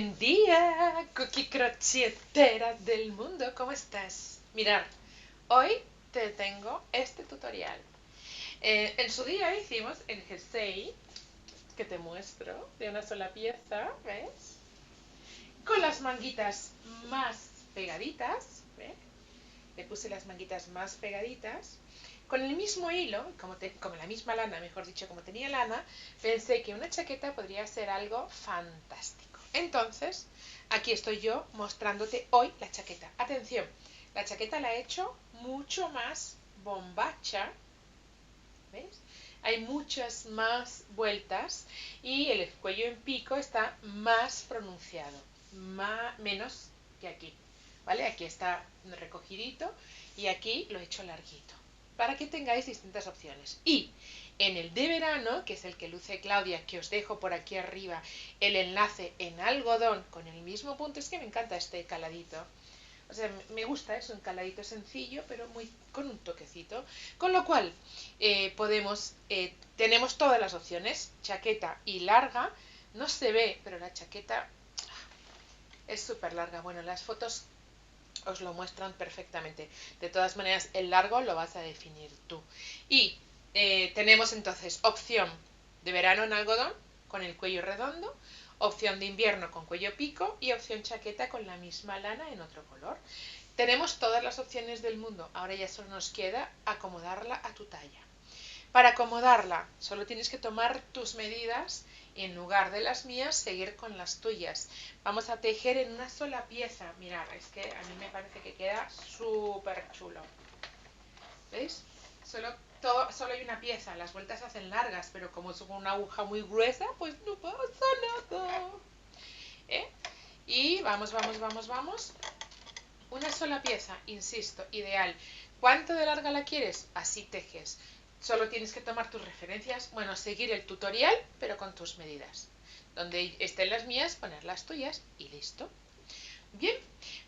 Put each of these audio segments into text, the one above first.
Buen día, cookie crochetera del mundo, ¿cómo estás? Mirad, hoy te tengo este tutorial. En su día hicimos el jersey que te muestro de una sola pieza, ¿ves? Con las manguitas más pegaditas, ¿ves? Le puse las manguitas más pegaditas. Con el mismo hilo, como la misma lana, mejor dicho, como tenía lana, pensé que una chaqueta podría ser algo fantástico. Entonces, aquí estoy yo mostrándote hoy la chaqueta. Atención, la chaqueta la he hecho mucho más bombacha, ¿ves? Hay muchas más vueltas y el cuello en pico está más pronunciado, menos que aquí, ¿vale? Aquí está recogidito y aquí lo he hecho larguito, para que tengáis distintas opciones. Y en el de verano, que es el que luce Claudia, que os dejo por aquí arriba el enlace en algodón con el mismo punto, es que me encanta este caladito. O sea, me gusta, es un caladito sencillo, pero con un toquecito. Con lo cual, tenemos todas las opciones, chaqueta y larga. No se ve, pero la chaqueta es súper larga. Bueno, las fotos os lo muestran perfectamente. De todas maneras, el largo lo vas a definir tú. Y tenemos entonces opción de verano en algodón con el cuello redondo, opción de invierno con cuello pico y opción chaqueta con la misma lana en otro color. Tenemos todas las opciones del mundo. Ahora ya solo nos queda acomodarla a tu talla. Para acomodarla, solo tienes que tomar tus medidas y en lugar de las mías, seguir con las tuyas. Vamos a tejer en una sola pieza. Mirad, es que a mí me parece que queda súper chulo. ¿Veis? Solo hay una pieza. Las vueltas se hacen largas, pero como es una aguja muy gruesa, pues no pasa nada. ¿Eh? Y vamos. Una sola pieza, insisto, ideal. ¿Cuánto de larga la quieres? Así tejes. Solo tienes que tomar tus referencias, bueno, seguir el tutorial, pero con tus medidas. Donde estén las mías, poner las tuyas y listo. Bien,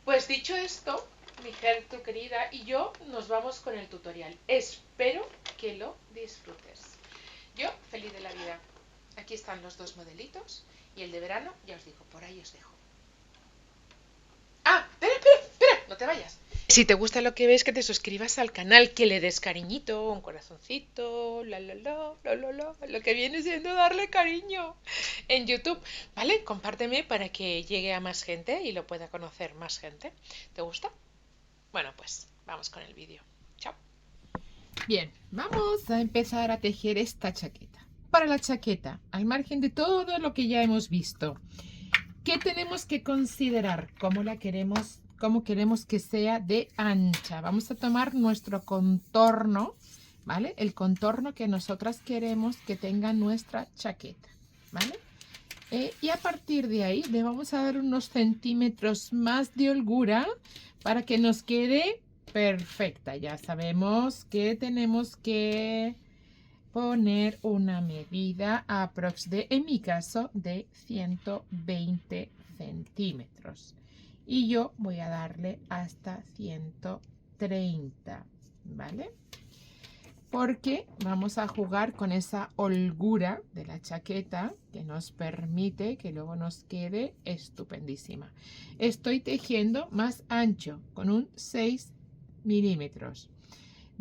pues dicho esto, mi gente querida y yo nos vamos con el tutorial. Espero que lo disfrutes. Yo, feliz de la vida. Aquí están los dos modelitos y el de verano, ya os digo, por ahí os dejo. Ah, espera, no te vayas. Si te gusta lo que ves, que te suscribas al canal, que le des cariñito, un corazoncito, lo que viene siendo darle cariño en YouTube, ¿vale? Compárteme para que llegue a más gente y lo pueda conocer más gente. ¿Te gusta? Bueno, pues vamos con el vídeo. Chao. Bien, vamos a empezar a tejer esta chaqueta. Para la chaqueta, al margen de todo lo que ya hemos visto, ¿qué tenemos que considerar? ¿Cómo queremos que sea de ancha? Vamos a tomar nuestro contorno, ¿vale? El contorno que nosotras queremos que tenga nuestra chaqueta, ¿vale? Y a partir de ahí le vamos a dar unos centímetros más de holgura para que nos quede perfecta. Ya sabemos que tenemos que poner una medida en mi caso, de 120 centímetros. Y yo voy a darle hasta 130, ¿vale? Porque vamos a jugar con esa holgura de la chaqueta que nos permite que luego nos quede estupendísima. Estoy tejiendo más ancho con un 6 milímetros.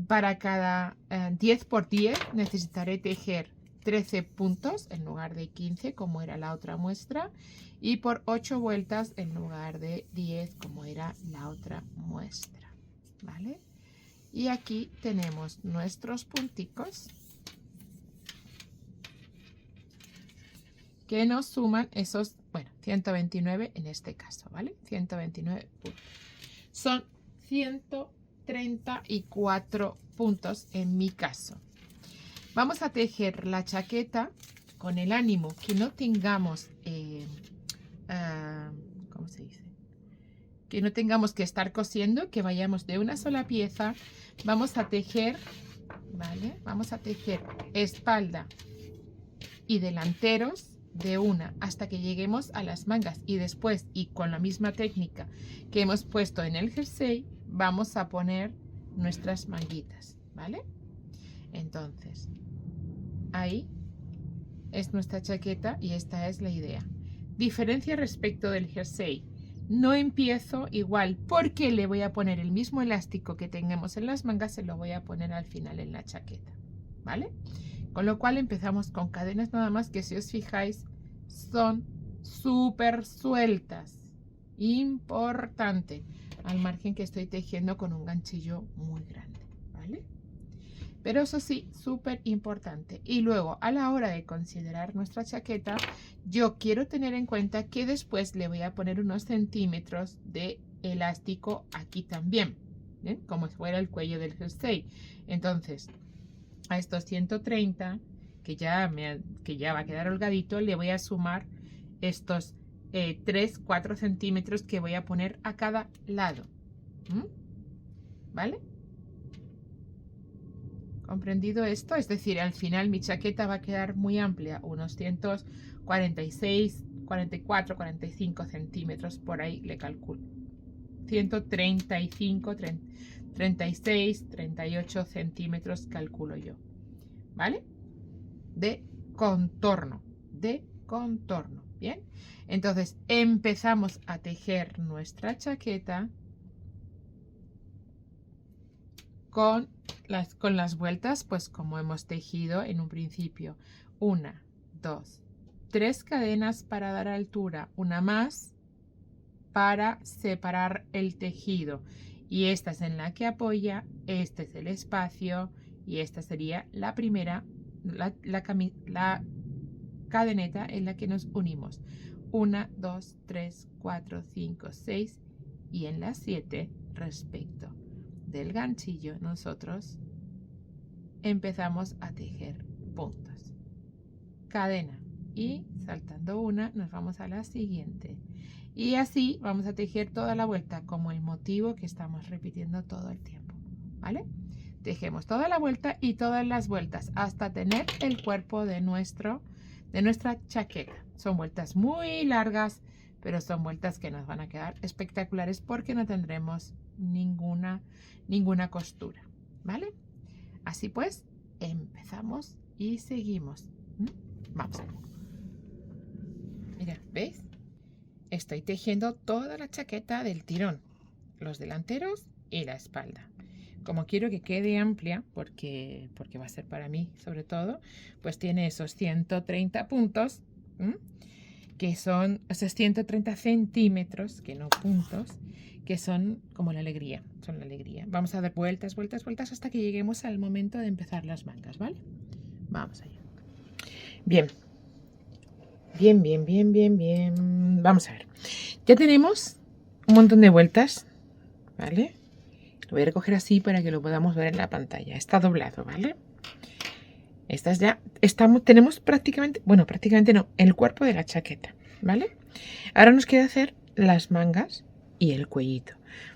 Para cada 10 por 10 necesitaré tejer 13 puntos en lugar de 15 como era la otra muestra y por 8 vueltas en lugar de 10 como era la otra muestra, ¿vale? Y aquí tenemos nuestros punticos que nos suman esos, bueno, 129 en este caso, ¿vale? 129 puntos. Son 134 puntos en mi caso. Vamos a tejer la chaqueta con el ánimo que no tengamos, ¿cómo se dice? Que no tengamos que estar cosiendo, que vayamos de una sola pieza. Vamos a tejer, ¿vale? Vamos a tejer espalda y delanteros de una hasta que lleguemos a las mangas y después, y con la misma técnica que hemos puesto en el jersey, vamos a poner nuestras manguitas, ¿vale? Entonces, ahí es nuestra chaqueta y esta es la idea. Diferencia respecto del jersey. No empiezo igual porque le voy a poner el mismo elástico que tengamos en las mangas, se lo voy a poner al final en la chaqueta, ¿vale? Con lo cual empezamos con cadenas nada más que, si os fijáis, son súper sueltas. Importante, al margen que estoy tejiendo con un ganchillo muy grande, ¿vale? Pero eso sí, súper importante. Y luego, a la hora de considerar nuestra chaqueta, yo quiero tener en cuenta que después le voy a poner unos centímetros de elástico aquí también, ¿bien? Como si fuera el cuello del jersey. Entonces, a estos 130, que ya va a quedar holgadito, le voy a sumar estos 3-4 centímetros que voy a poner a cada lado. ¿Vale? ¿Comprendido esto? Es decir, al final mi chaqueta va a quedar muy amplia, unos 146, 44, 45 centímetros, por ahí le calculo. 135, 36, 38 centímetros calculo yo. ¿Vale? De contorno. Bien. Entonces empezamos a tejer nuestra chaqueta con las vueltas, pues como hemos tejido en un principio. 1, 2, 3 cadenas para dar altura, una más para separar el tejido, y esta es en la que apoya, este es el espacio, y esta sería la primera, la cadeneta en la que nos unimos. 1, 2, 3, 4, 5, 6 y en la 7 respecto del ganchillo nosotros empezamos a tejer puntos, cadena, y saltando una nos vamos a la siguiente, y así vamos a tejer toda la vuelta como el motivo que estamos repitiendo todo el tiempo, ¿vale? Tejemos toda la vuelta y todas las vueltas hasta tener el cuerpo de nuestra chaqueta. Son vueltas muy largas, pero son vueltas que nos van a quedar espectaculares porque no tendremos ninguna costura, ¿vale? Así pues, empezamos y seguimos. Vamos. Mira, ¿veis? Estoy tejiendo toda la chaqueta del tirón, los delanteros y la espalda. Como quiero que quede amplia, porque va a ser para mí sobre todo, pues tiene esos 130 puntos, que son esos 130 centímetros, que no puntos, que son como la alegría, son la alegría. Vamos a dar vueltas, vueltas, vueltas hasta que lleguemos al momento de empezar las mangas, ¿vale? Vamos allá. Bien. Bien. Vamos a ver. Ya tenemos un montón de vueltas, ¿vale? Lo voy a recoger así para que lo podamos ver en la pantalla. Está doblado, ¿vale? Estas ya tenemos prácticamente, bueno, prácticamente no, el cuerpo de la chaqueta, ¿vale? Ahora nos queda hacer las mangas y el cuellito.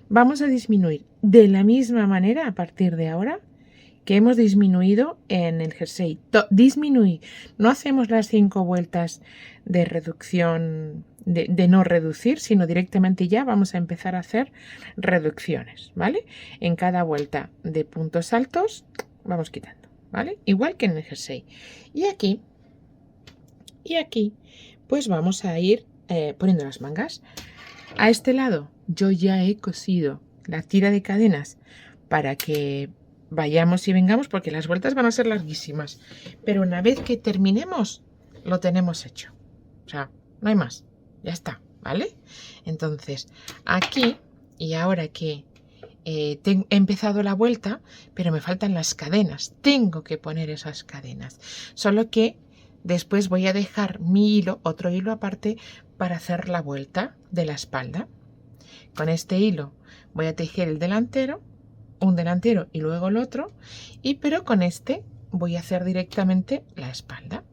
Vamos a disminuir de la misma manera a partir de ahora que hemos disminuido en el jersey. Disminuir. No hacemos las 5 vueltas de reducción, de no reducir, sino directamente ya vamos a empezar a hacer reducciones, ¿vale? En cada vuelta de puntos altos vamos quitando, ¿vale? Igual que en el jersey. Y aquí, pues vamos a ir poniendo las mangas. A este lado yo ya he cosido la tira de cadenas para que vayamos y vengamos, porque las vueltas van a ser larguísimas, pero una vez que terminemos lo tenemos hecho, o sea, no hay más, ya está, ¿vale? Entonces aquí, y ahora que he empezado la vuelta, pero me faltan las cadenas, tengo que poner esas cadenas, solo que después voy a dejar mi hilo, otro hilo aparte, para hacer la vuelta de la espalda. Con este hilo voy a tejer el delantero, un delantero y luego el otro, pero con este voy a hacer directamente la espalda,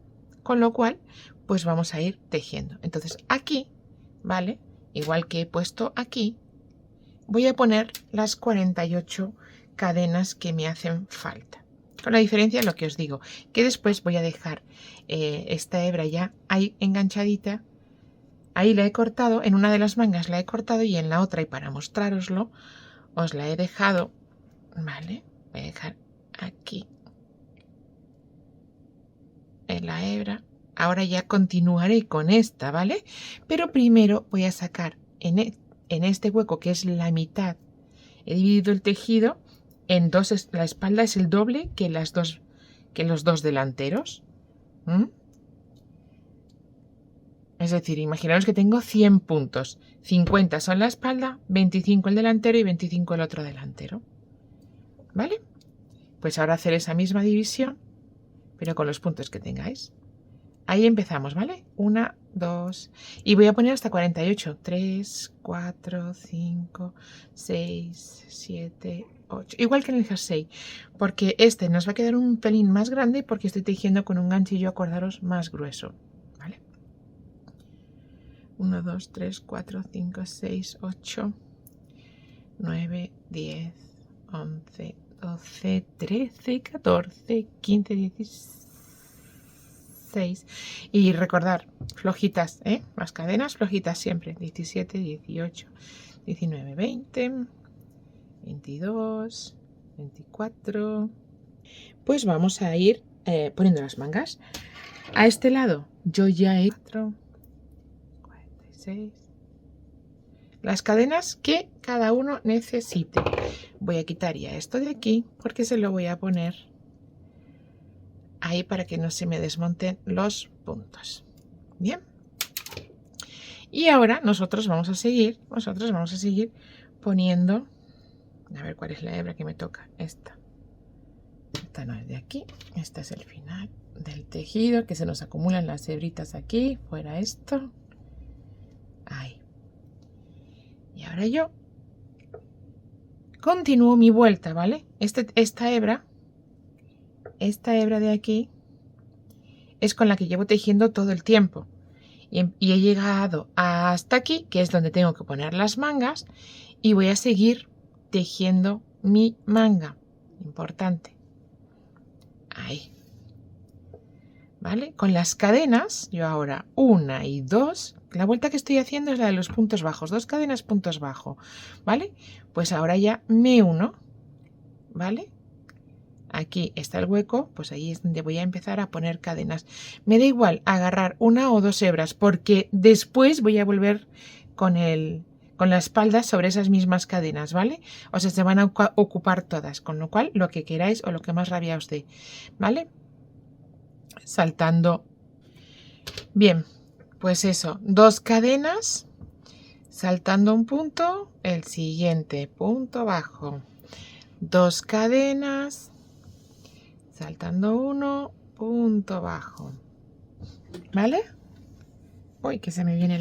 con lo cual pues vamos a ir tejiendo. Entonces aquí, ¿vale? Igual que he puesto aquí, voy a poner las 48 cadenas que me hacen falta, con la diferencia de lo que os digo, que después voy a dejar esta hebra ya ahí enganchadita. Ahí la he cortado, en una de las mangas la he cortado y en la otra, y para mostrároslo, os la he dejado, ¿vale? Voy a dejar aquí en la hebra ahora ya continuaré con esta, ¿vale? Pero primero voy a sacar en este hueco, que es la mitad, he dividido el tejido en dos, la espalda es el doble que los dos delanteros. Es decir, imaginaos que tengo 100 puntos. 50 son la espalda, 25 el delantero y 25 el otro delantero. ¿Vale? Pues ahora hacer esa misma división, pero con los puntos que tengáis. Ahí empezamos, ¿vale? 1, 2, y voy a poner hasta 48. 3, 4, 5, 6, 7, 8. Igual que en el jersey, porque este nos va a quedar un pelín más grande porque estoy tejiendo con un ganchillo, acordaros, más grueso. 1, 2, 3, 4, 5, 6, 8, 9, 10, 11, 12, 13, 14, 15, 16. Y recordar, flojitas, las cadenas flojitas siempre. 17, 18, 19, 20, 22, 24. Pues vamos a ir poniendo las mangas. A este lado yo ya he... 46. Las cadenas que cada uno necesite. Voy a quitar ya esto de aquí porque se lo voy a poner ahí para que no se me desmonten los puntos. Bien. Y ahora nosotros vamos a seguir poniendo, a ver cuál es la hebra que me toca. Esta no es de aquí, esta es el final del tejido, que se nos acumulan las hebritas aquí, fuera esto. Ahí. Y ahora yo continúo mi vuelta, ¿vale? Esta hebra de aquí es con la que llevo tejiendo todo el tiempo. Y he llegado hasta aquí, que es donde tengo que poner las mangas, y voy a seguir tejiendo mi manga. Importante. Ahí. ¿Vale? Con las cadenas, yo ahora 1 y 2, la vuelta que estoy haciendo es la de los puntos bajos, 2 cadenas, puntos bajos, ¿vale? Pues ahora ya me uno, ¿vale? Aquí está el hueco, pues ahí es donde voy a empezar a poner cadenas. Me da igual agarrar 1 o 2 hebras, porque después voy a volver con la espalda sobre esas mismas cadenas, ¿vale? O sea, se van a ocupar todas, con lo cual lo que queráis o lo que más rabia os dé, ¿vale? Saltando. Bien, pues eso, 2 cadenas, saltando un punto, el siguiente punto bajo, 2 cadenas, saltando 1, punto bajo, ¿vale? Uy, que se me viene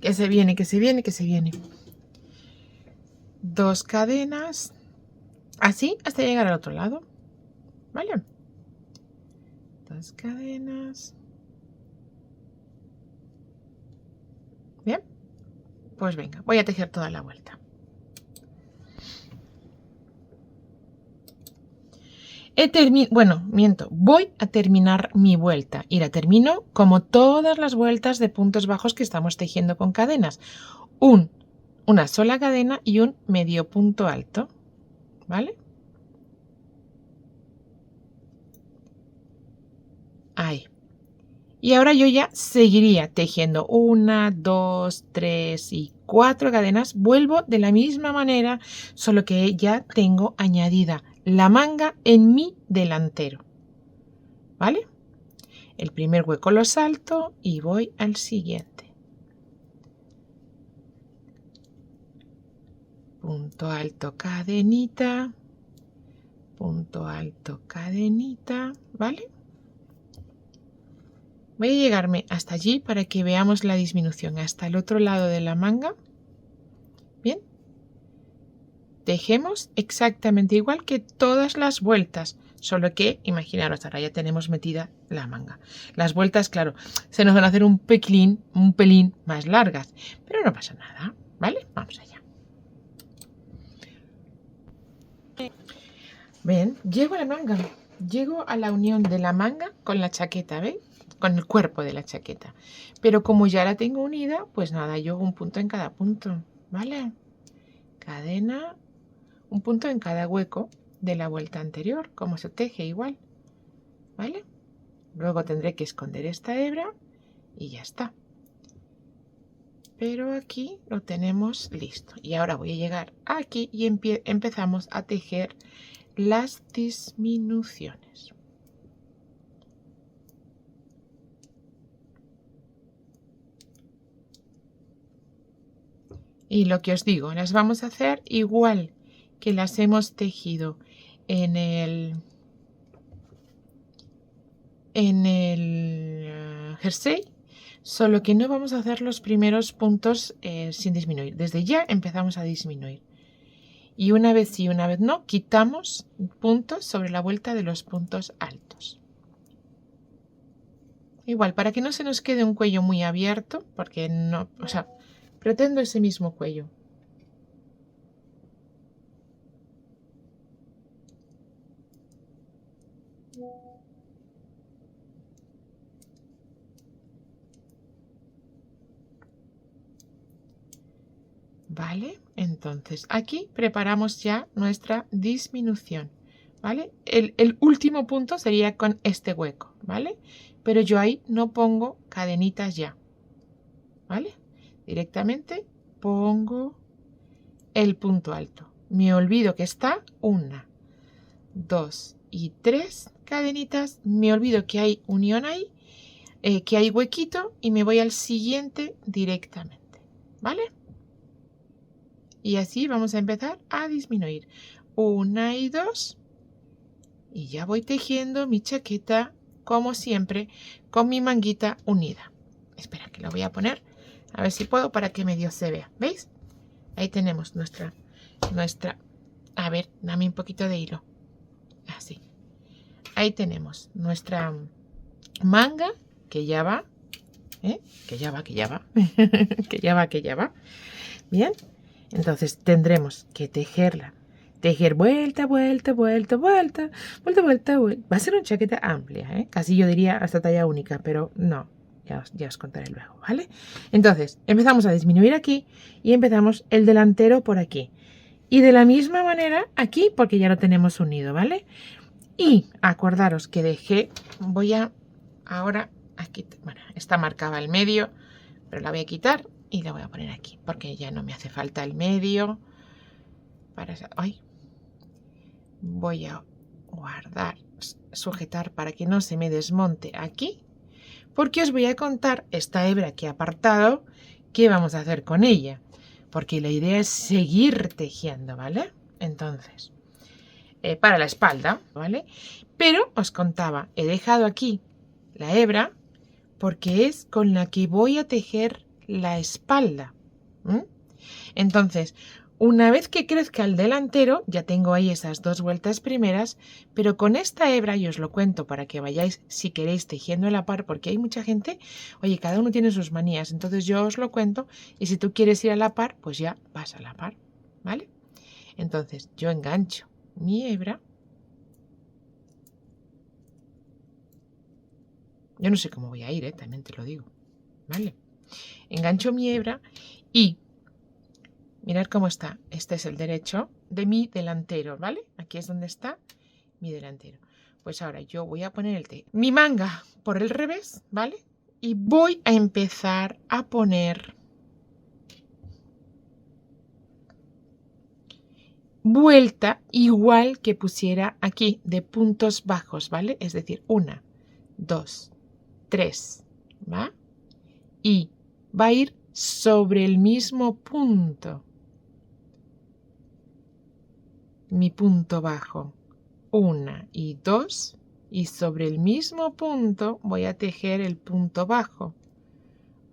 que se viene. 2 cadenas, así hasta llegar al otro lado, ¿vale? 2 cadenas. Bien, pues venga, voy a tejer toda la vuelta. Voy a terminar mi vuelta y la termino como todas las vueltas de puntos bajos que estamos tejiendo con cadenas. Una sola cadena y un medio punto alto, ¿vale? Ahí. Y ahora yo ya seguiría tejiendo 1, 2, 3 y 4 cadenas. Vuelvo de la misma manera, solo que ya tengo añadida la manga en mi delantero, ¿vale? El primer hueco lo salto y voy al siguiente. Punto alto, cadenita, punto alto, cadenita, ¿vale? Voy a llegarme hasta allí para que veamos la disminución, hasta el otro lado de la manga. Bien. Tejemos exactamente igual que todas las vueltas, solo que, imaginaros, ahora ya tenemos metida la manga. Las vueltas, claro, se nos van a hacer un pelín más largas, pero no pasa nada, ¿vale? Vamos allá. Ven, llego a la manga, llego a la unión de la manga con la chaqueta, ¿veis? Con el cuerpo de la chaqueta. Pero como ya la tengo unida, pues nada, yo hago un punto en cada punto, ¿vale? Cadena, un punto en cada hueco de la vuelta anterior, como se teje igual, ¿vale? Luego tendré que esconder esta hebra y ya está. Pero aquí lo tenemos listo. Y ahora voy a llegar aquí y empezamos a tejer las disminuciones. Y lo que os digo, las vamos a hacer igual que las hemos tejido en el jersey, solo que no vamos a hacer los primeros puntos sin disminuir. Desde ya empezamos a disminuir. Y una vez sí, una vez no, quitamos puntos sobre la vuelta de los puntos altos. Igual, para que no se nos quede un cuello muy abierto, porque no, o sea, pretendo ese mismo cuello. ¿Vale? Entonces aquí preparamos ya nuestra disminución, ¿vale? El último punto sería con este hueco, ¿vale? Pero yo ahí no pongo cadenitas ya, ¿vale? Directamente pongo el punto alto. Me olvido que está 1, 2 y 3 cadenitas. Me olvido que hay unión ahí, que hay huequito y me voy al siguiente directamente, ¿vale? Y así vamos a empezar a disminuir. 1 y 2. Y ya voy tejiendo mi chaqueta, como siempre, con mi manguita unida. Espera, que la voy a poner. A ver si puedo para que medio se vea. ¿Veis? Ahí tenemos nuestra... A ver, dame un poquito de hilo. Así. Ahí tenemos nuestra manga, que ya va. Que ya va. que ya va. Bien. Entonces tendremos que tejerla. Tejer vuelta. Va a ser una chaqueta amplia, ¿eh? Casi yo diría hasta talla única, pero no. Ya os contaré luego, ¿vale? Entonces, empezamos a disminuir aquí y empezamos el delantero por aquí. Y de la misma manera aquí, porque ya lo tenemos unido, ¿vale? Y acordaros que dejé, voy a ahora aquí, bueno, esta marcaba el medio, pero la voy a quitar y la voy a poner aquí, porque ya no me hace falta el medio. Voy a guardar, sujetar para que no se me desmonte aquí, porque os voy a contar esta hebra que he apartado, qué vamos a hacer con ella, porque la idea es seguir tejiendo, ¿vale? Entonces, para la espalda, ¿vale? Pero os contaba, he dejado aquí la hebra porque es con la que voy a tejer la espalda. Entonces, una vez que crezca el delantero, ya tengo ahí esas 2 vueltas primeras, pero con esta hebra, y os lo cuento para que vayáis, si queréis, tejiendo a la par, porque hay mucha gente, oye, cada uno tiene sus manías, entonces yo os lo cuento, y si tú quieres ir a la par, pues ya vas a la par, ¿vale? Entonces, yo engancho mi hebra. Yo no sé cómo voy a ir, también te lo digo, ¿vale? Engancho mi hebra y mirad cómo está. Este es el derecho de mi delantero, ¿vale? Aquí es donde está mi delantero. Pues ahora yo voy a poner mi manga por el revés, ¿vale? Y voy a empezar a poner vuelta igual que pusiera aquí de puntos bajos, ¿vale? Es decir, 1, 2, 3, ¿va? Y va a ir sobre el mismo punto. Mi punto bajo, 1 y 2, y sobre el mismo punto voy a tejer el punto bajo,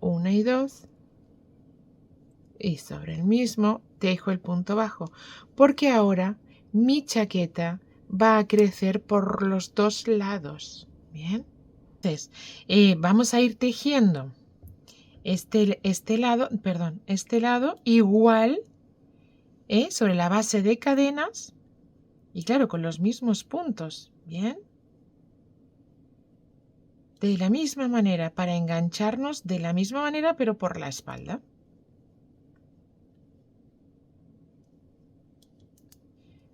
1 y 2, y sobre el mismo tejo el punto bajo, porque ahora mi chaqueta va a crecer por los 2 lados. Bien, entonces vamos a ir tejiendo este lado igual sobre la base de cadenas y claro, con los mismos puntos, ¿bien? De la misma manera, para engancharnos de la misma manera, pero por la espalda.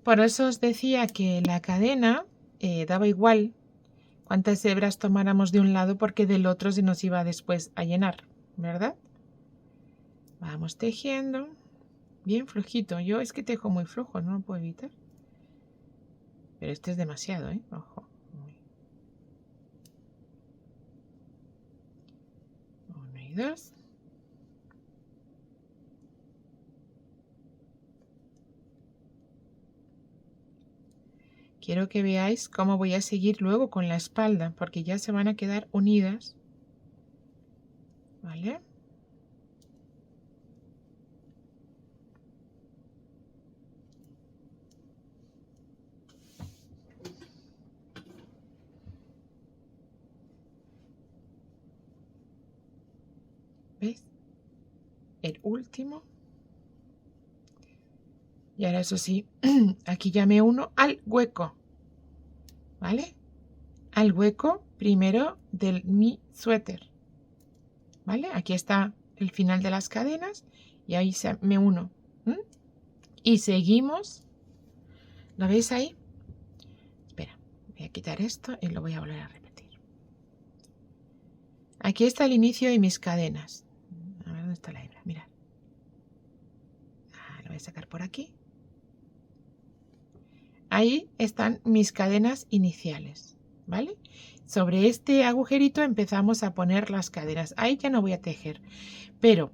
Por eso os decía que la cadena daba igual cuántas hebras tomáramos de un lado porque del otro se nos iba después a llenar, ¿verdad? Vamos tejiendo, bien flojito. Yo es que tejo muy flojo, no lo puedo evitar. Pero este es demasiado, ¿eh? Ojo. 1 y 2. Quiero que veáis cómo voy a seguir luego con la espalda, porque ya se van a quedar unidas. ¿Vale? ¿Veis? El último. Y ahora eso sí, aquí ya me uno al hueco. ¿Vale? Al hueco primero de mi suéter. ¿Vale? Aquí está el final de las cadenas y ahí me uno. Y seguimos. ¿Lo veis ahí? Espera, voy a quitar esto y lo voy a volver a repetir. Aquí está el inicio de mis cadenas. A ver dónde está la hebra, mirad. Lo voy a sacar por aquí. Ahí están mis cadenas iniciales, ¿vale? Sobre este agujerito empezamos a poner las cadenas. Ahí ya no voy a tejer, pero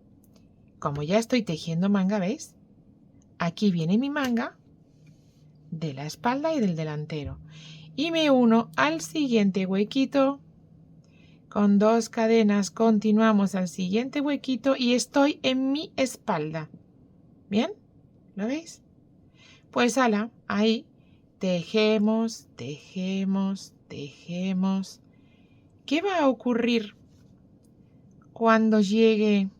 como ya estoy tejiendo manga, ¿veis? Aquí viene mi manga de la espalda y del delantero. Y me uno al siguiente huequito. Con 2 cadenas continuamos al siguiente huequito y estoy en mi espalda. ¿Bien? ¿Lo veis? Pues ala, ahí tejemos, tejemos, tejemos. ¿Qué va a ocurrir cuando llegue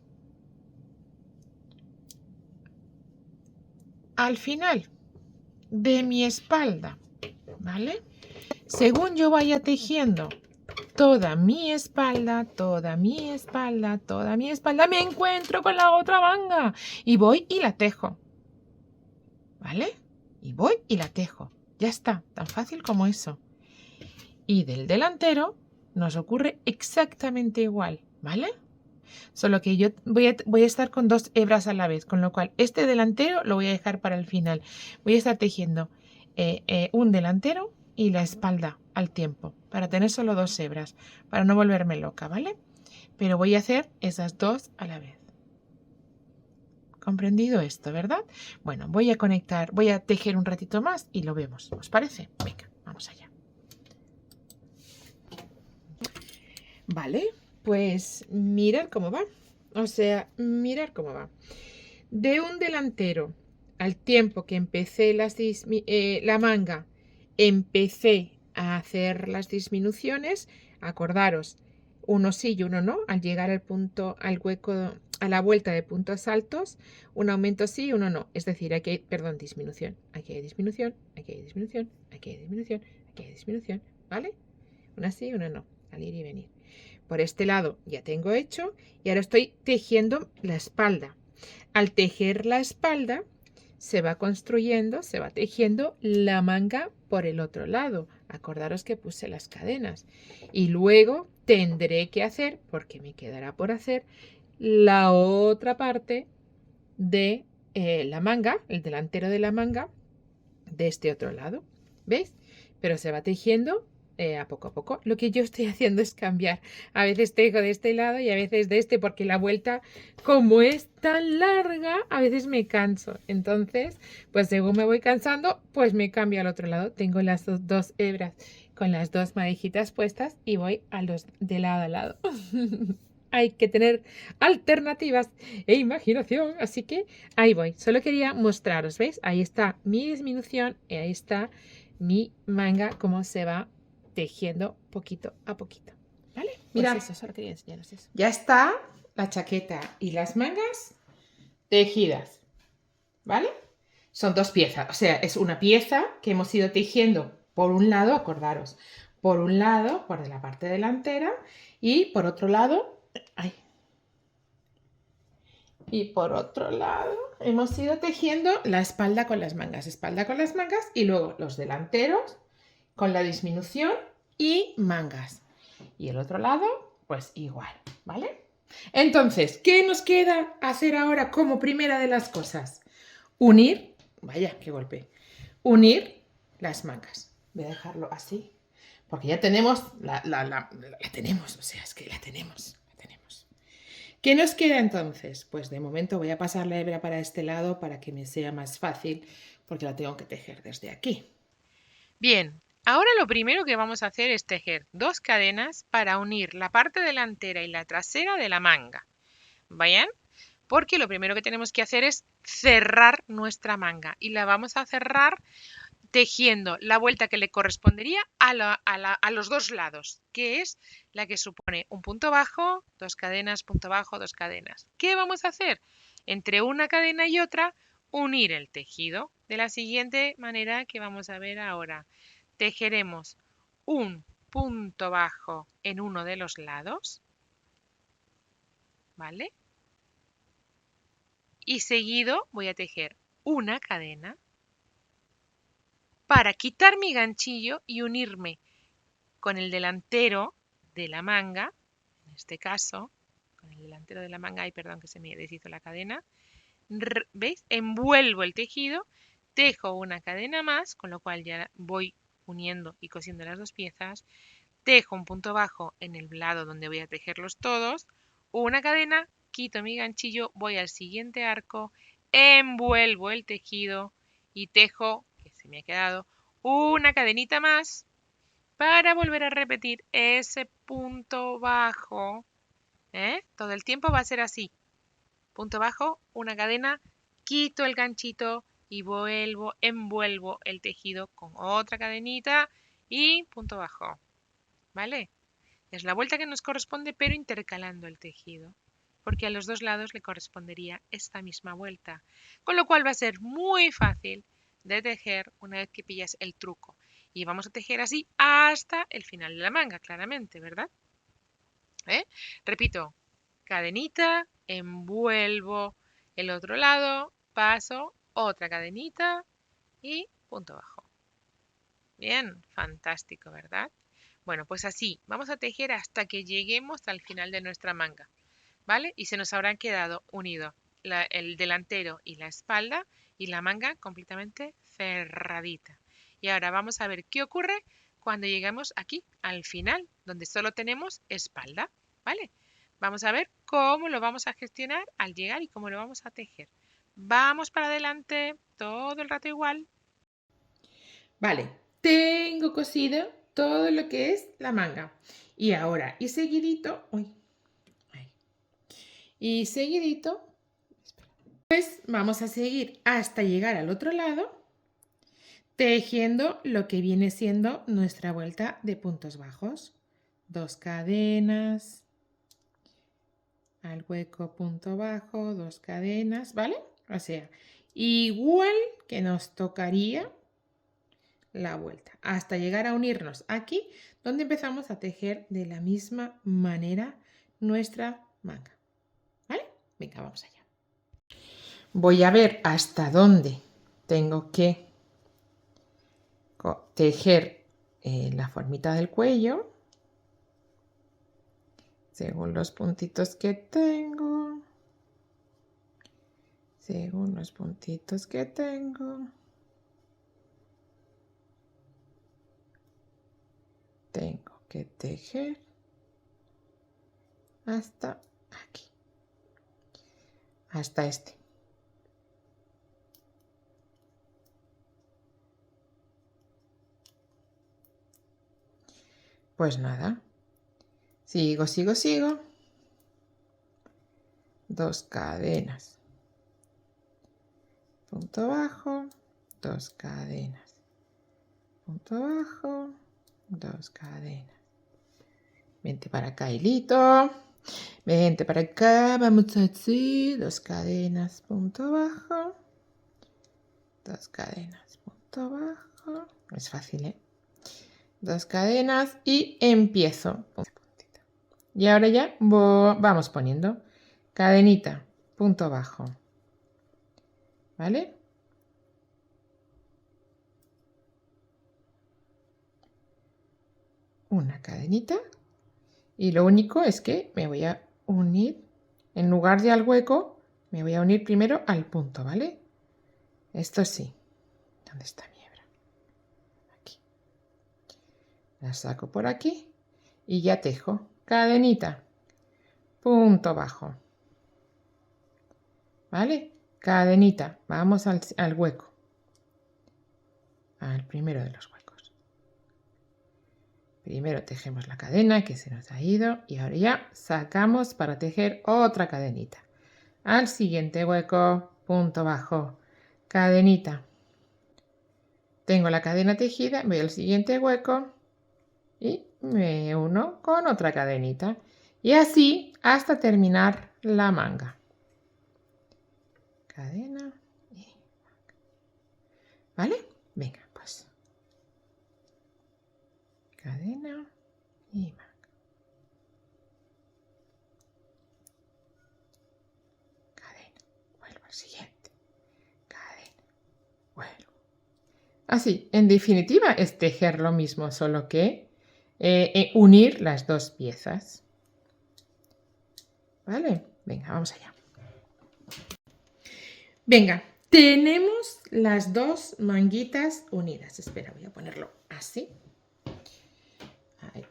al final de mi espalda? ¿Vale? Según yo vaya tejiendo toda mi espalda, toda mi espalda, toda mi espalda, me encuentro con la otra manga y voy y la tejo. ¿Vale? Y voy y la tejo. Ya está, tan fácil como eso. Y del delantero nos ocurre exactamente igual, ¿vale? Solo que yo voy a estar con 2 hebras a la vez, con lo cual este delantero lo voy a dejar para el final. Voy a estar tejiendo un delantero y la espalda al tiempo, para tener solo 2 hebras, para no volverme loca, ¿vale? Pero voy a hacer esas 2 a la vez. ¿Comprendido esto, verdad? Bueno, voy a tejer un ratito más y lo vemos. ¿Os parece? Venga, vamos allá. Vale, pues mirad cómo va. O sea, mirad cómo va. De un delantero al tiempo que empecé la manga, empecé a hacer las disminuciones. Acordaros, uno sí y uno no. Al llegar al punto, al hueco, a la vuelta de puntos altos, un aumento sí y uno no. Es decir, aquí hay, perdón, disminución. Aquí hay disminución, aquí hay disminución, aquí hay disminución, aquí hay disminución. ¿Vale? Una sí y una no. Al ir y venir. Por este lado ya tengo hecho y ahora estoy tejiendo la espalda. Al tejer la espalda se va construyendo, se va tejiendo la manga por el otro lado. Acordaros que puse las cadenas. Y luego tendré que hacer, porque me quedará por hacer, la otra parte de la manga, el delantero de la manga, de este otro lado. ¿Veis? Pero se va tejiendo a poco. Lo que yo estoy haciendo es cambiar. A veces tejo de este lado y a veces de este, porque la vuelta, como es tan larga, a veces me canso. Entonces, pues según me voy cansando, pues me cambio al otro lado. Tengo las 2 hebras con las 2 madejitas puestas y voy a los de lado a lado. Hay que tener alternativas e imaginación, así que ahí voy. Solo quería mostraros, ¿veis? Ahí está mi disminución y ahí está mi manga, cómo se va tejiendo poquito a poquito. ¿Vale? Mira, pues eso, solo quería enseñaros eso. Ya está la chaqueta y las mangas tejidas. ¿Vale? Son 2 piezas, o sea, es una pieza que hemos ido tejiendo por un lado, acordaros, por un lado, por la parte delantera y por otro lado, y por otro lado hemos ido tejiendo la espalda con las mangas y luego los delanteros con la disminución y mangas. Y el otro lado, pues igual, ¿vale? Entonces, ¿qué nos queda hacer ahora como primera de las cosas? Unir, vaya, qué golpe, unir las mangas. Voy a dejarlo así, porque ya tenemos, la tenemos, o sea, es que la tenemos. ¿Qué nos queda entonces? Pues de momento voy a pasar la hebra para este lado para que me sea más fácil, porque la tengo que tejer desde aquí. Bien, ahora lo primero que vamos a hacer es tejer 2 cadenas para unir la parte delantera y la trasera de la manga. ¿Bien? Porque lo primero que tenemos que hacer es cerrar nuestra manga y la vamos a cerrar tejiendo la vuelta que le correspondería a los 2 lados, que es la que supone un punto bajo, 2 cadenas, punto bajo, 2 cadenas. ¿Qué vamos a hacer? Entre una cadena y otra, unir el tejido de la siguiente manera que vamos a ver ahora. Tejeremos un punto bajo en uno de los lados, ¿vale? Y seguido voy a tejer una cadena para quitar mi ganchillo y unirme con el delantero de la manga, en este caso, con el delantero de la manga, ay, perdón que se me deshizo la cadena, ¿veis? Envuelvo el tejido, tejo una cadena más, con lo cual ya voy uniendo y cosiendo las 2 piezas, tejo un punto bajo en el lado donde voy a tejerlos todos, una cadena, quito mi ganchillo, voy al siguiente arco, envuelvo el tejido y tejo, que se me ha quedado, una cadenita más para volver a repetir ese punto bajo. Todo el tiempo va a ser así. Punto bajo, una cadena, quito el ganchito y vuelvo, envuelvo el tejido con otra cadenita y punto bajo. ¿Vale? Es la vuelta que nos corresponde, pero intercalando el tejido, porque a los 2 lados le correspondería esta misma vuelta, con lo cual va a ser muy fácil de tejer una vez que pillas el truco. Y vamos a tejer así hasta el final de la manga, claramente, ¿verdad? Repito, cadenita, envuelvo el otro lado, paso, otra cadenita y punto bajo. Bien, fantástico, ¿verdad? Bueno, pues así, vamos a tejer hasta que lleguemos al final de nuestra manga, ¿vale? Y se nos habrán quedado unidos el delantero y la espalda y la manga completamente cerradita. Y ahora vamos a ver qué ocurre cuando lleguemos aquí al final, donde solo tenemos espalda, ¿vale? Vamos a ver cómo lo vamos a gestionar al llegar y cómo lo vamos a tejer. Vamos para adelante, todo el rato igual. Vale, tengo cosido todo lo que es la manga. Y ahora, y seguidito, uy, ay, y seguidito, pues vamos a seguir hasta llegar al otro lado, tejiendo lo que viene siendo nuestra vuelta de puntos bajos. 2 cadenas, al hueco punto bajo, 2 cadenas, ¿vale? O sea, igual que nos tocaría la vuelta hasta llegar a unirnos aquí donde empezamos a tejer de la misma manera nuestra manga, ¿vale? Venga, vamos allá. Voy a ver hasta dónde tengo que tejer la formita del cuello según los puntitos que tengo, según los puntitos que tengo. Tengo que tejer hasta aquí, hasta este. Pues nada, sigo, sigo, sigo. 2 cadenas, punto bajo, 2 cadenas, punto bajo, 2 cadenas. Vente para acá, hilito. Vente para acá, vamos así, 2 cadenas, punto bajo, 2 cadenas, punto bajo. Es fácil, ¿eh? 2 cadenas y empiezo. Y ahora ya vamos poniendo cadenita, punto bajo, ¿vale? una cadenita y lo único es que me voy a unir, en lugar de al hueco, me voy a unir primero al punto, ¿vale? Esto sí. ¿Dónde está mi hebra? Aquí. La saco por aquí y ya tejo. Cadenita. Punto bajo. ¿Vale? Cadenita. Vamos al hueco. Al primero de los huecos. Primero tejemos la cadena que se nos ha ido y ahora ya sacamos para tejer otra cadenita. Al siguiente hueco, punto bajo, cadenita. Tengo la cadena tejida, voy al siguiente hueco y me uno con otra cadenita. Y así hasta terminar la manga. Cadena y manga. ¿Vale? Venga, pues. Cadena y manga. Cadena. Vuelvo al siguiente. Cadena. Vuelvo. Así, en definitiva, es tejer lo mismo, solo que unir las dos piezas. ¿Vale? Venga, vamos allá. Venga, tenemos las dos manguitas unidas. Espera, voy a ponerlo así. Ahí.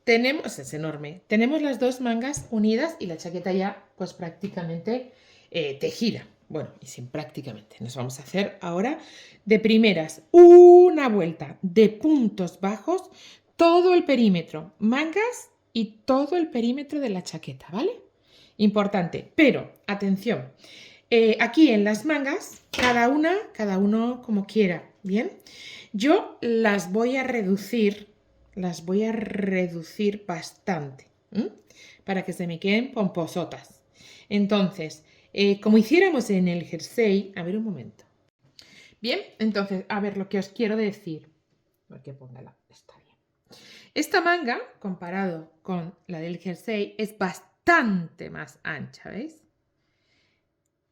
Tenemos, es enorme, tenemos las dos mangas unidas y la chaqueta ya pues prácticamente tejida. Bueno, y sin prácticamente, nos vamos a hacer ahora de primeras una vuelta de puntos bajos, todo el perímetro, mangas y todo el perímetro de la chaqueta, ¿vale? Importante, pero atención, aquí en las mangas, cada uno como quiera, ¿bien? Yo las voy a reducir bastante, para que se me queden pomposotas. Entonces, como hiciéramos en el jersey, a ver un momento. Bien, entonces, a ver lo que os quiero decir. Porque póngala, está bien. Esta manga, comparado con la del jersey, es bastante más ancha, ¿veis?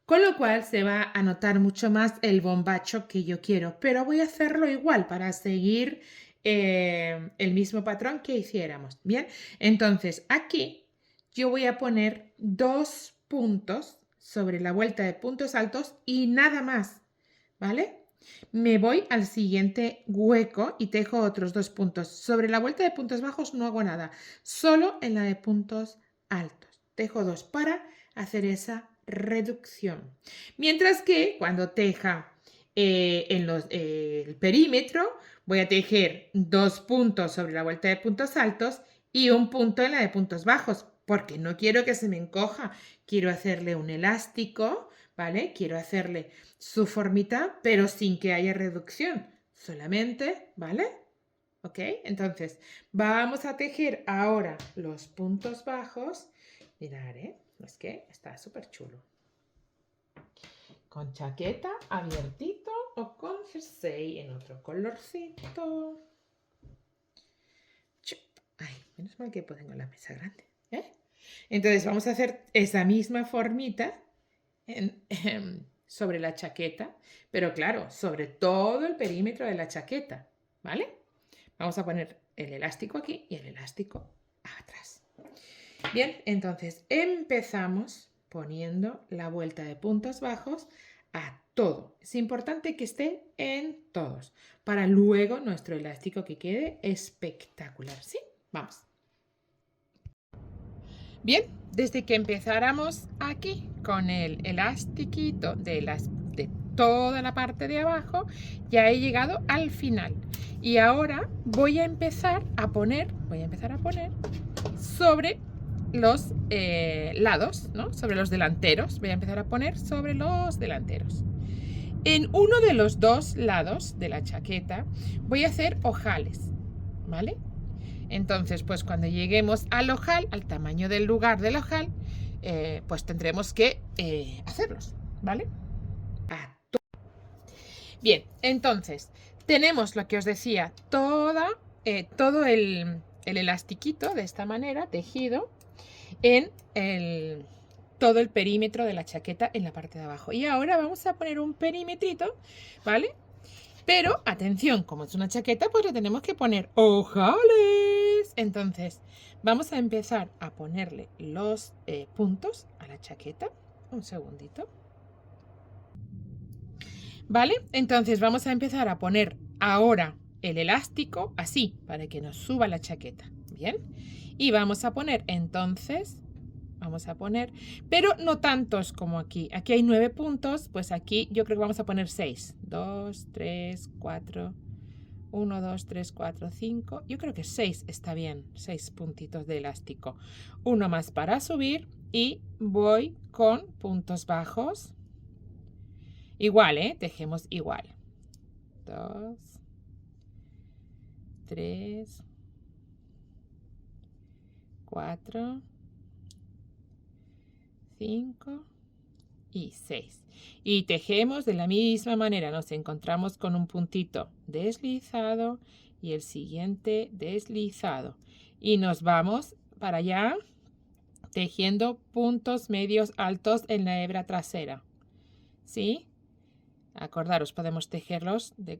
Con lo cual se va a notar mucho más el bombacho que yo quiero, pero voy a hacerlo igual para seguir el mismo patrón que hiciéramos. Bien, entonces aquí yo voy a poner 2 puntos sobre la vuelta de puntos altos y nada más, ¿vale? Me voy al siguiente hueco y tejo otros 2 puntos. Sobre la vuelta de puntos bajos no hago nada, solo en la de puntos altos. Tejo 2 para hacer esa reducción. Mientras que cuando teja el perímetro, voy a tejer 2 puntos sobre la vuelta de puntos altos y 1 punto en la de puntos bajos, porque no quiero que se me encoja. Quiero hacerle un elástico, ¿vale? Quiero hacerle su formita, pero sin que haya reducción. Solamente, ¿vale? ¿Ok? Entonces, vamos a tejer ahora los puntos bajos. Mirad, es que está súper chulo. Con chaqueta, abiertito o con jersey en otro colorcito. Ay, menos mal que pongo la mesa grande. Entonces vamos a hacer esa misma formita sobre la chaqueta, pero claro, sobre todo el perímetro de la chaqueta, ¿vale? Vamos a poner el elástico aquí y el elástico atrás. Bien, entonces empezamos poniendo la vuelta de puntos bajos a todo. Es importante que esté en todos para luego nuestro elástico que quede espectacular. ¿Sí? Vamos. Bien, desde que empezáramos aquí con el elastiquito de toda la parte de abajo, ya he llegado al final. Y ahora voy a empezar a poner sobre los lados, ¿no? Sobre los delanteros. Voy a empezar a poner sobre los delanteros. En uno de los dos lados de la chaqueta voy a hacer ojales, ¿vale? Entonces, pues cuando lleguemos al ojal, al tamaño del lugar del ojal, pues tendremos que hacerlos, ¿vale? Bien, entonces, tenemos lo que os decía, todo el elastiquito de esta manera, tejido, en todo el perímetro de la chaqueta en la parte de abajo. Y ahora vamos a poner un perimetrito, ¿vale? Pero, atención, como es una chaqueta, pues le tenemos que poner ojales. Entonces, vamos a empezar a ponerle los puntos a la chaqueta. Un segundito. ¿Vale? Entonces vamos a empezar a poner ahora el elástico así, para que nos suba la chaqueta. ¿Bien? Y vamos a poner entonces, pero no tantos como aquí. Aquí hay 9 puntos, pues aquí yo creo que vamos a poner 6. 2, 3, 4, 1, 2, 3, 4, 5. Yo creo que 6 está bien, 6 puntitos de elástico. Uno más para subir y voy con puntos bajos. Igual, tejemos igual. 2, 3, 4, 5 y 6. Y tejemos de la misma manera. Nos encontramos con un puntito deslizado y el siguiente deslizado. Y nos vamos para allá tejiendo puntos medios altos en la hebra trasera. ¿Sí? Acordaros, podemos tejerlos de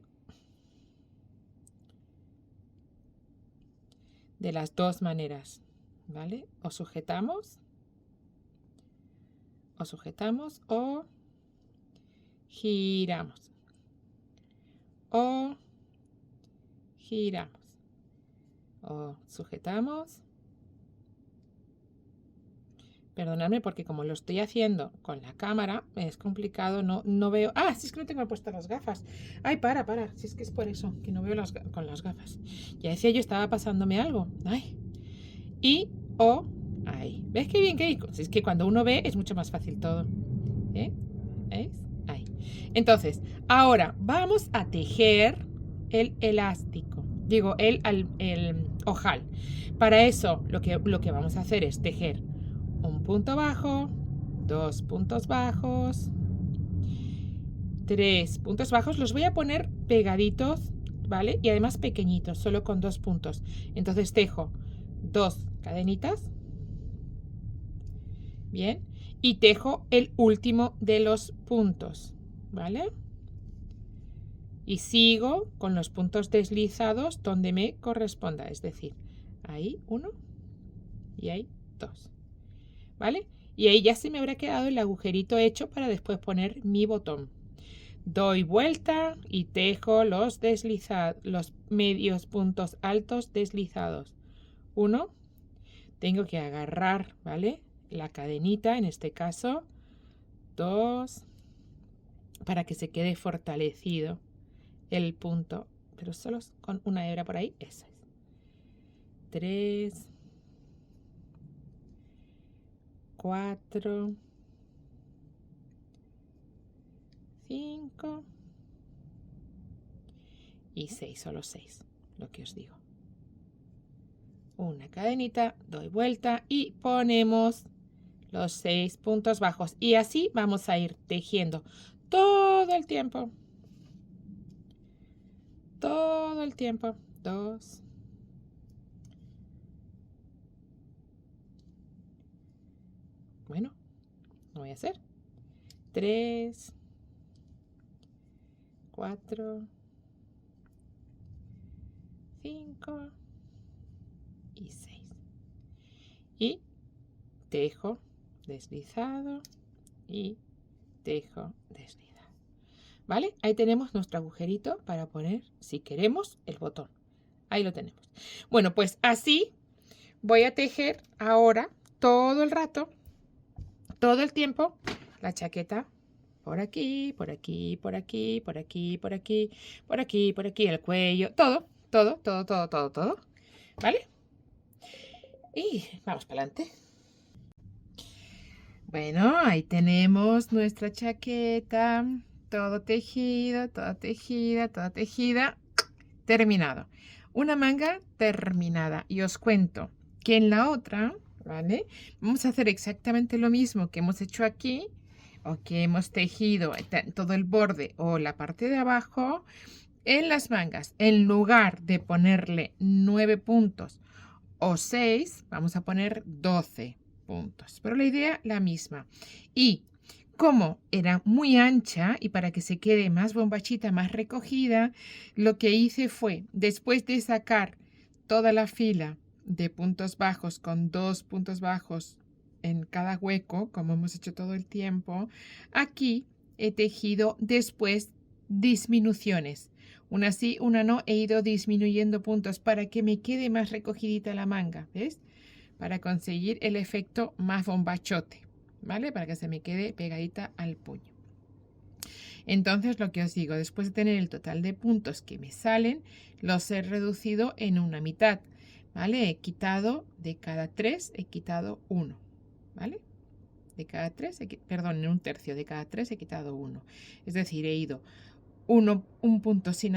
las dos maneras, ¿vale? O sujetamos o giramos o giramos o sujetamos. Perdonadme porque como lo estoy haciendo con la cámara es complicado, no veo. Ah, si es que no tengo puestas las gafas. Ay, para, si es que es por eso que no veo con las gafas. Ya decía yo, estaba pasándome algo. Ay. Y o ahí. ¿Ves qué bien que hay? Es que cuando uno ve es mucho más fácil todo. ¿Veis? Ahí. Entonces, ahora vamos a tejer el elástico. Digo, el ojal. Para eso lo que vamos a hacer es tejer un punto bajo, 2 puntos bajos, 3 puntos bajos. Los voy a poner pegaditos, ¿vale? Y además pequeñitos, solo con 2 puntos. Entonces tejo 2 cadenitas. Bien. Y tejo el último de los puntos, ¿vale? Y sigo con los puntos deslizados donde me corresponda. Es decir, ahí 1 y ahí 2. ¿Vale? Y ahí ya se me habrá quedado el agujerito hecho para después poner mi botón. Doy vuelta y tejo los medios puntos altos deslizados. 1, tengo que agarrar, ¿vale? La cadenita, en este caso. 2, para que se quede fortalecido el punto, pero solo con una hebra por ahí. Eso es. 3, 4, 5 y 6, solo 6, lo que os digo. Una cadenita, doy vuelta y ponemos los 6 puntos bajos. Y así vamos a ir tejiendo todo el tiempo. Todo el tiempo. 2. Bueno, no voy a hacer. 3, 4, 5 y 6. Y tejo deslizado y tejo deslizado. ¿Vale? Ahí tenemos nuestro agujerito para poner, si queremos, el botón. Ahí lo tenemos. Bueno, pues así voy a tejer ahora todo el rato, todo el tiempo, la chaqueta. Por aquí, por aquí, por aquí, por aquí, por aquí, por aquí, por aquí, el cuello, todo. ¿Vale? Y vamos para adelante. Bueno, ahí tenemos nuestra chaqueta. Todo tejido, toda tejida. Terminado. Una manga terminada. Y os cuento que en la otra, ¿vale? Vamos a hacer exactamente lo mismo que hemos hecho aquí, o que hemos tejido todo el borde o la parte de abajo. En las mangas, en lugar de ponerle 9 puntos o 6, vamos a poner 12 puntos. Pero la idea la misma. Y como era muy ancha y para que se quede más bombachita, más recogida, lo que hice fue, después de sacar toda la fila de puntos bajos con 2 puntos bajos en cada hueco, como hemos hecho todo el tiempo, aquí he tejido después disminuciones. Una sí, una no, he ido disminuyendo puntos para que me quede más recogidita la manga, ¿ves? Para conseguir el efecto más bombachote, ¿vale? Para que se me quede pegadita al puño. Entonces, lo que os digo, después de tener el total de puntos que me salen, los he reducido en una mitad, ¿vale? He quitado de cada 3, he quitado 1, ¿vale? De cada 3, perdón, en un tercio de cada 3 he quitado 1. Es decir, he ido un punto sin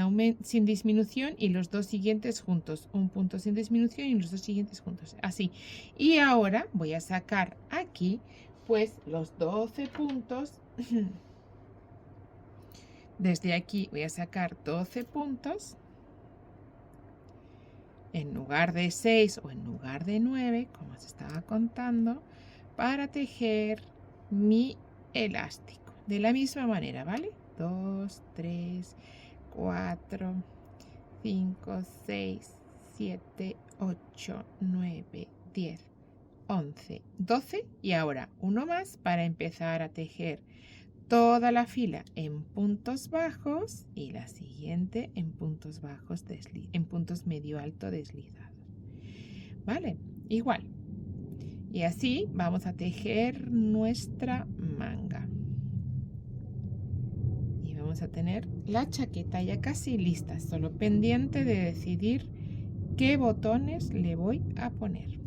disminución y los dos siguientes juntos. Un punto sin disminución y los dos siguientes juntos. Así. Y ahora voy a sacar aquí, pues, los 12 puntos. Desde aquí voy a sacar 12 puntos. En lugar de 6 o en lugar de 9, como os estaba contando, para tejer mi elástico. De la misma manera, ¿vale? 2, 3, 4, 5, 6, 7, 8, 9, 10, 11, 12 y ahora uno más para empezar a tejer toda la fila en puntos bajos y la siguiente en puntos bajos, en puntos medio alto deslizados. ¿Vale? Igual. Y así vamos a tejer nuestra manga. Y vamos a tener la chaqueta ya casi lista, solo pendiente de decidir qué botones le voy a poner.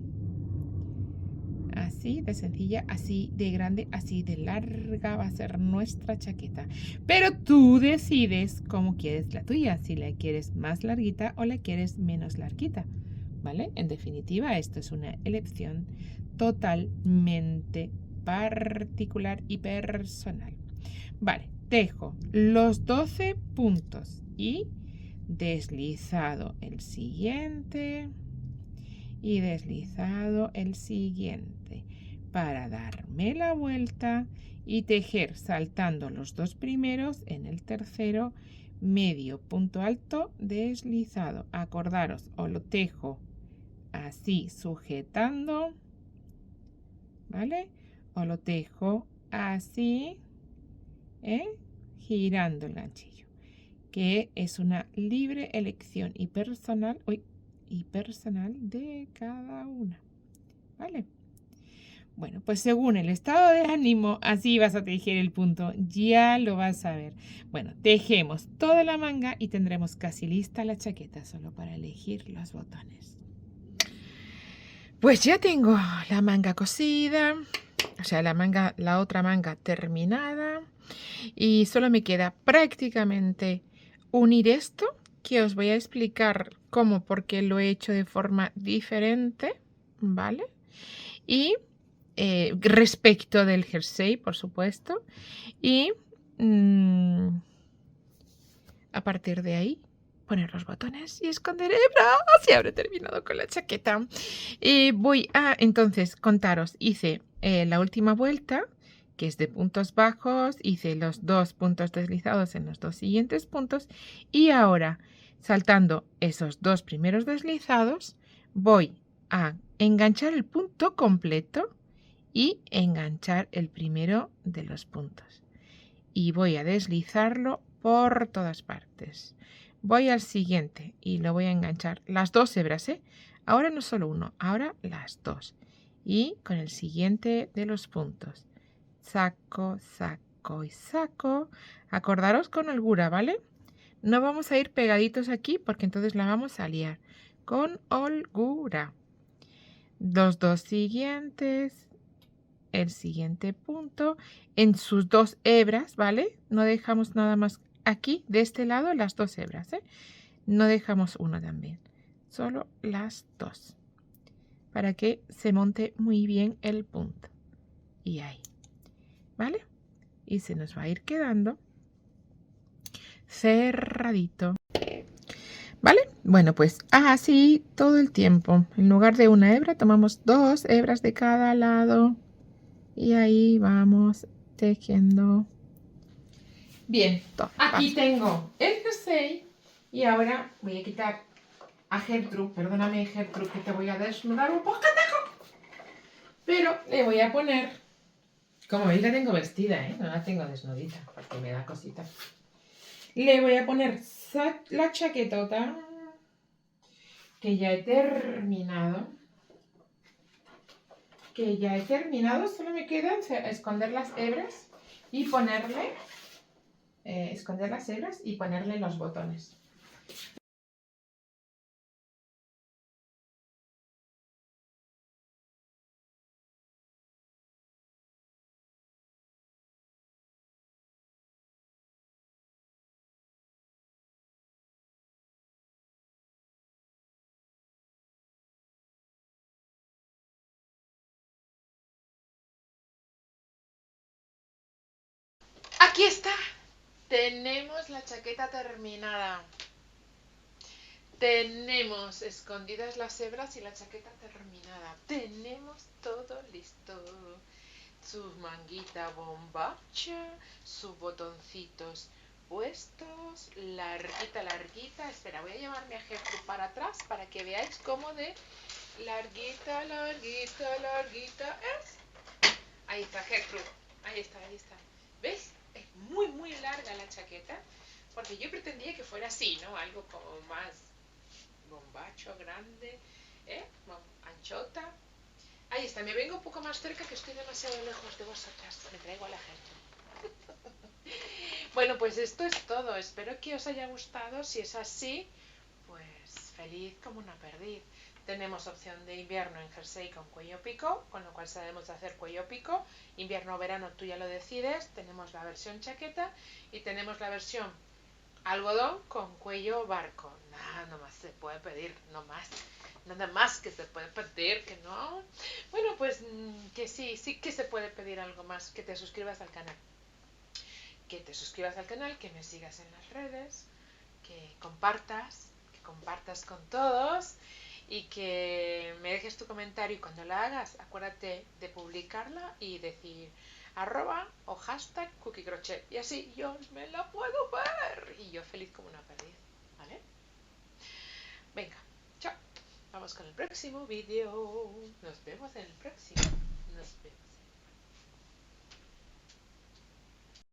Así de sencilla, así de grande, así de larga va a ser nuestra chaqueta. Pero tú decides cómo quieres la tuya, si la quieres más larguita o la quieres menos larguita, ¿vale? En definitiva, esto es una elección totalmente particular y personal. Vale, tejo los 12 puntos y deslizado el siguiente y deslizado el siguiente para darme la vuelta y tejer saltando los dos primeros en el tercero medio punto alto deslizado. Acordaros, o lo tejo así sujetando, ¿vale? O lo tejo así, girando el ganchillo, que es una libre elección y personal, de cada una, ¿vale? Bueno, pues según el estado de ánimo, así vas a tejer el punto, ya lo vas a ver. Bueno, tejemos toda la manga y tendremos casi lista la chaqueta, solo para elegir los botones. Pues ya tengo la manga cosida, o sea, la otra manga terminada, y solo me queda prácticamente unir esto, que os voy a explicar cómo, porque lo he hecho de forma diferente, ¿vale? Y respecto del jersey, por supuesto, y a partir de ahí poner los botones y esconder hebras y habré terminado con la chaqueta. Voy a entonces contaros, hice la última vuelta, que es de puntos bajos, hice los 2 puntos deslizados en los 2 siguientes puntos y ahora, saltando esos 2 primeros deslizados, voy a enganchar el punto completo y enganchar el primero de los puntos. Y voy a deslizarlo por todas partes. Voy al siguiente y lo voy a enganchar las 2 hebras, Ahora no solo uno, ahora las 2. Y con el siguiente de los puntos. Saco, saco y saco. Acordaros con holgura, ¿vale? No vamos a ir pegaditos aquí porque entonces la vamos a liar. Con holgura. Los 2 siguientes. El siguiente punto. En sus 2 hebras, ¿vale? No dejamos nada más aquí, de este lado, las 2 hebras, No dejamos uno también. Solo las 2. Para que se monte muy bien el punto. Y ahí. ¿Vale? Y se nos va a ir quedando cerradito. ¿Vale? Bueno, pues así todo el tiempo. En lugar de una hebra, tomamos 2 hebras de cada lado. Y ahí vamos tejiendo. Bien, aquí Basta. tengo el jersey y ahora voy a quitar a Gertrude. Perdóname, Gertrude, que te voy a desnudar un poco. Pero le voy a poner, como veis la tengo vestida, ¿eh? No la tengo desnudita, porque me da cosita. Le voy a poner la chaquetota, que ya he terminado. Solo me queda esconder las hebras y ponerle, los botones. Aquí está. Tenemos la chaqueta terminada. Tenemos escondidas las hebras y la chaqueta terminada. Tenemos todo listo. Su manguita bombacha, sus botoncitos puestos, larguita, larguita. Espera, voy a llevarme a Gertrude para atrás para que veáis cómo de larguita, larguita, larguita es. Ahí está Gertrude. Ahí está, ahí está. ¿Ves? Es muy, muy larga la chaqueta. Porque yo pretendía que fuera así, ¿no? Algo como más bombacho, grande, ¿eh? Anchota. Ahí está, me vengo un poco más cerca que estoy demasiado lejos de vosotras. Me traigo a la gente. Bueno, pues esto es todo. Espero que os haya gustado. Si es así, pues feliz como una perdiz. Tenemos opción de invierno en jersey con cuello pico, con lo cual sabemos hacer cuello pico. Invierno o verano tú ya lo decides. Tenemos la versión chaqueta y tenemos la versión algodón con cuello barco. Nada, no más se puede pedir, no más. Nada más que se puede pedir, que no. Bueno, pues que sí, sí que se puede pedir algo más. Que te suscribas al canal. Que te suscribas al canal, que me sigas en las redes, que compartas con todos y que me dejes tu comentario y cuando la hagas, acuérdate de publicarla y decir arroba o hashtag cookiekrochet y así yo me la puedo ver y yo feliz como una perdiz, ¿vale? Venga, chao. Vamos con el próximo vídeo. Nos vemos en el próximo. Nos vemos.